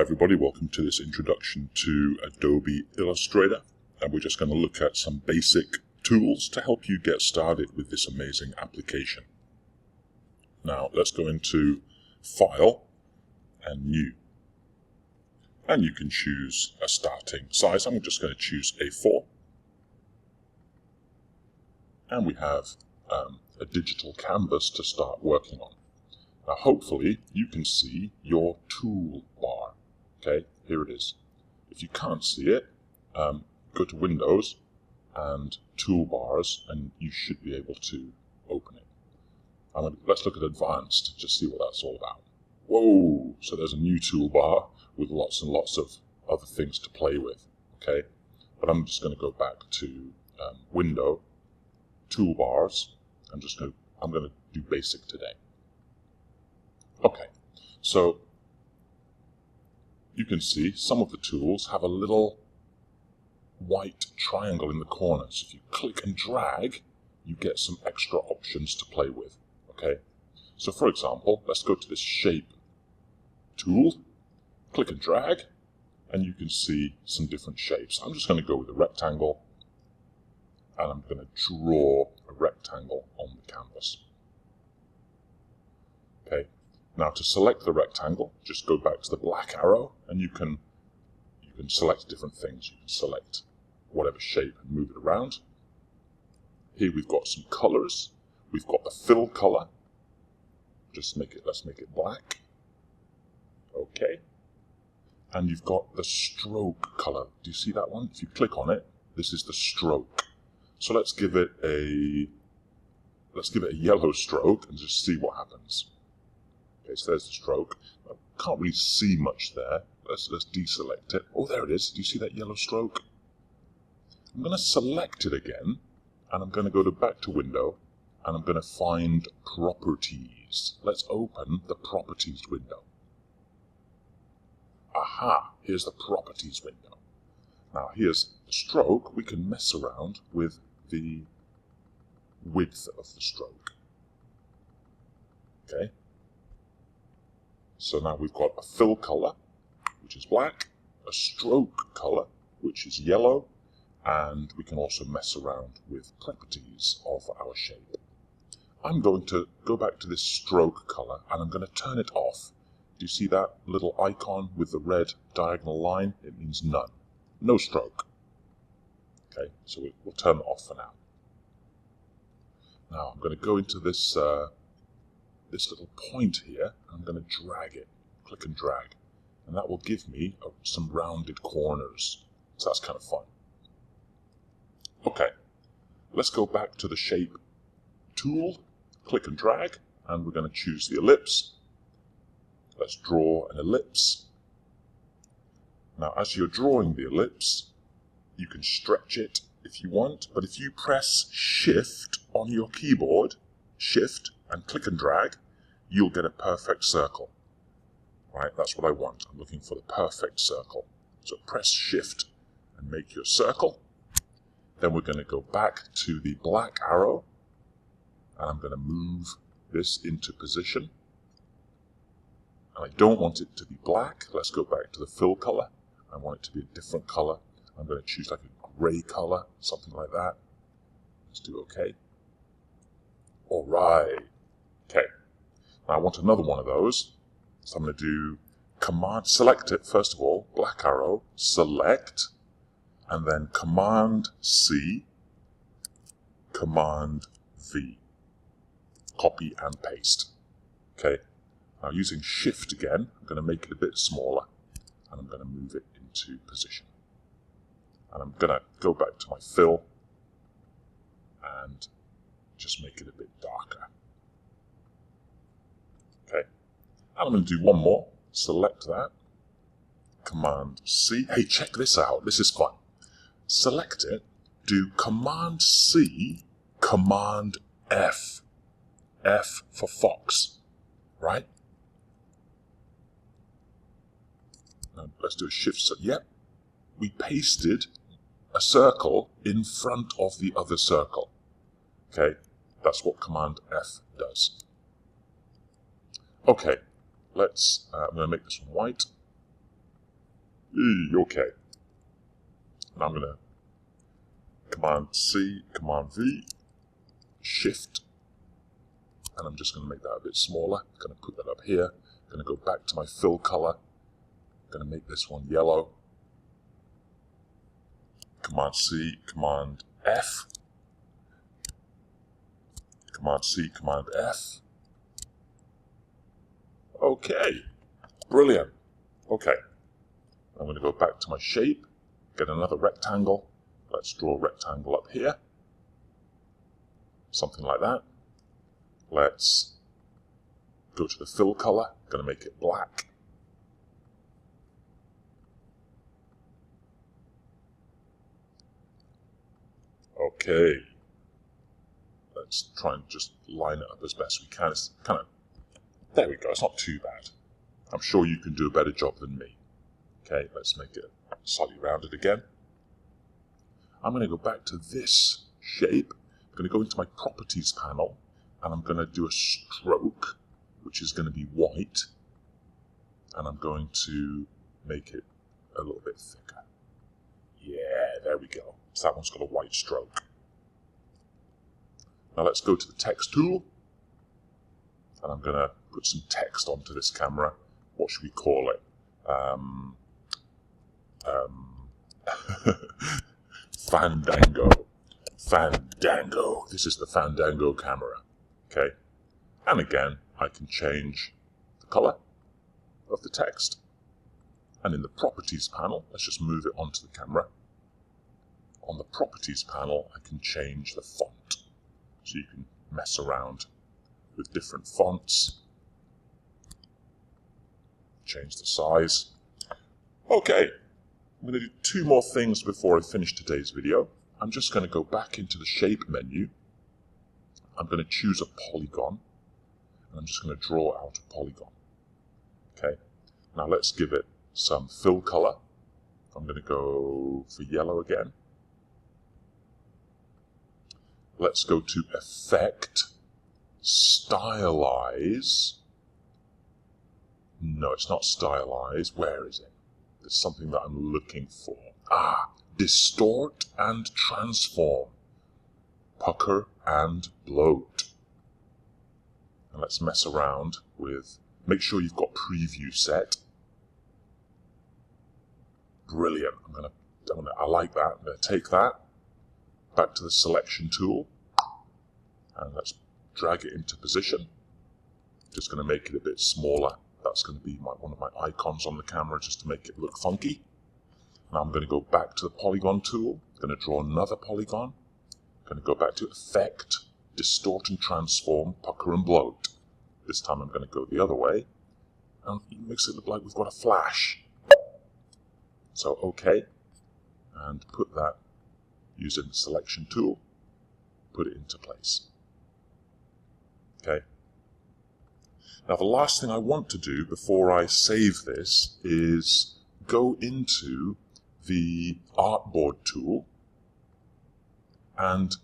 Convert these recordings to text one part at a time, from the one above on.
everybody, welcome to this introduction to Adobe Illustrator, and we're just going to look at some basic tools to help you get started with this amazing application. Now let's go into File and New, and you can choose a starting size. I'm just going to choose A4, and we have a digital canvas to start working on. Now hopefully you can see your toolbar. Okay, here it is. If you can't see it, go to Windows and Toolbars and you should be able to open it. Let's look at Advanced, just see what that's all about. Whoa, so there's a new toolbar with lots and lots of other things to play with. Okay, but I'm just going to go back to Window, Toolbars. I'm going to do Basic today. Okay, so you can see some of the tools have a little white triangle in the corner. So if you click and drag, you get some extra options to play with. Okay, so for example, let's go to this shape tool, click and drag, and you can see some different shapes. I'm just going to go with a rectangle, and I'm going to draw a rectangle on the canvas. Okay. Now to select the rectangle, just go back to the black arrow and you can select different things. You can select whatever shape and move it around. Here we've got some colors. We've got the fill color. Let's make it black. Okay. And you've got the stroke color. Do you see that one? If you click on it, this is the stroke. So let's give it a yellow stroke and just see what happens. Okay, so there's the stroke. I can't really see much there. Let's deselect it. Oh, there it is. Do you see that yellow stroke? I'm going to select it again, and I'm going to go back to Window, and I'm going to find Properties. Let's open the Properties window. Aha! Here's the Properties window. Now here's the stroke. We can mess around with the width of the stroke. Okay. So now we've got a fill color, which is black, a stroke color, which is yellow, and we can also mess around with properties of our shape. I'm going to go back to this stroke color, and I'm going to turn it off. Do you see that little icon with the red diagonal line? It means none. No stroke. Okay, so we'll turn it off for now. Now I'm going to go into this little point here. I'm going to drag it, click and drag, and that will give me some rounded corners. So that's kind of fun. Okay, let's go back to the shape tool, click and drag, and we're going to choose the ellipse. Let's draw an ellipse. Now as you're drawing the ellipse, you can stretch it if you want, but if you press Shift on your keyboard, Shift and click and drag, you'll get a perfect circle. Right, that's what I want. I'm looking for the perfect circle. So press Shift and make your circle. Then we're going to go back to the black arrow, and I'm going to move this into position. And I don't want it to be black. Let's go back to the fill color. I want it to be a different color. I'm going to choose like a gray color, something like that. Let's do OK. All right. Okay. Now I want another one of those. So I'm going to do Command, select it first of all, black arrow, select, and then Command C, Command V. Copy and paste. Okay. Now using Shift again, I'm going to make it a bit smaller, and I'm going to move it into position. And I'm going to go back to my fill and just make it a bit darker. Okay, and I'm going to do one more. Select that. Command C. Hey, check this out. This is fun. Select it. Do Command C, Command F. F for fox. Right? Now let's do a shift. Yep. We pasted a circle in front of the other circle. Okay, that's what Command F does. Okay, I'm going to make this one white. Okay. Now I'm going to Command C, Command V, Shift, and I'm just going to make that a bit smaller. I'm going to put that up here. I'm going to go back to my fill color. I'm going to make this one yellow. Command C, Command F. Command C, Command F. Okay, brilliant. Okay, I'm going to go back to my shape, get another rectangle. Let's draw a rectangle up here. Something like that. Let's go to the fill color. I'm going to make it black. Okay. Let's try and just line it up as best we can. It's kind of, there we go. It's not too bad. I'm sure you can do a better job than me. Okay, let's make it slightly rounded again. I'm going to go back to this shape. I'm going to go into my properties panel and I'm going to do a stroke, which is going to be white. And I'm going to make it a little bit thicker. Yeah, there we go. So that one's got a white stroke. Now let's go to the text tool. And I'm going to put some text onto this camera. What should we call it? Fandango. Fandango. This is the Fandango camera. Okay. And again, I can change the color of the text. And in the properties panel, let's just move it onto the camera. On the properties panel, I can change the font. So you can mess around with different fonts. Change the size. Okay. I'm going to do two more things before I finish today's video. I'm just going to go back into the shape menu. I'm going to choose a polygon. And I'm just going to draw out a polygon. Okay. Now let's give it some fill color. I'm going to go for yellow again. Let's go to Effect, Stylize. No, it's not Stylize. Where is it? There's something that I'm looking for. Distort and Transform. Pucker and Bloat. And let's mess around with, make sure you've got preview set. Brilliant. I like that. I'm going to take that back to the selection tool and let's drag it into position. Just going to make it a bit smaller. That's going to be one of my icons on the camera just to make it look funky. Now I'm going to go back to the polygon tool. I'm going to draw another polygon. I'm going to go back to Effect, Distort and Transform, Pucker and Bloat. This time I'm going to go the other way. And it makes it look like we've got a flash. So OK. And put that using the selection tool. Put it into place. Okay. Now the last thing I want to do before I save this is go into the artboard tool and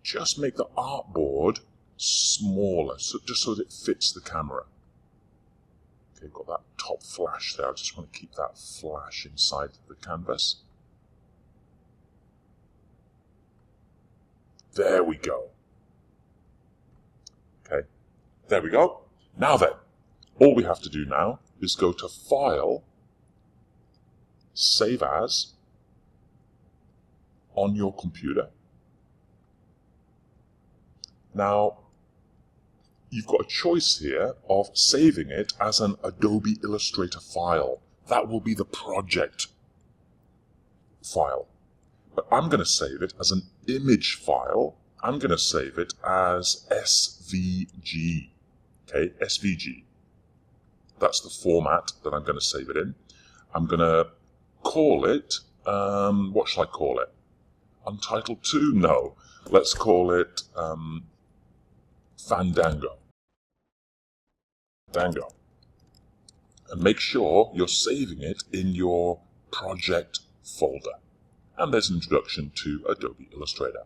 just make the artboard smaller, just so that it fits the camera. Okay, got that top flash there. I just want to keep that flash inside the canvas. There we go. Okay, there we go. Now then, all we have to do now is go to File, Save As, on your computer. Now, you've got a choice here of saving it as an Adobe Illustrator file. That will be the project file. But I'm going to save it as an image file. I'm going to save it as SVG. Okay, SVG. That's the format that I'm going to save it in. I'm going to call it, what shall I call it? Untitled 2? No. Let's call it Fandango. Fandango. And make sure you're saving it in your project folder. And there's an introduction to Adobe Illustrator.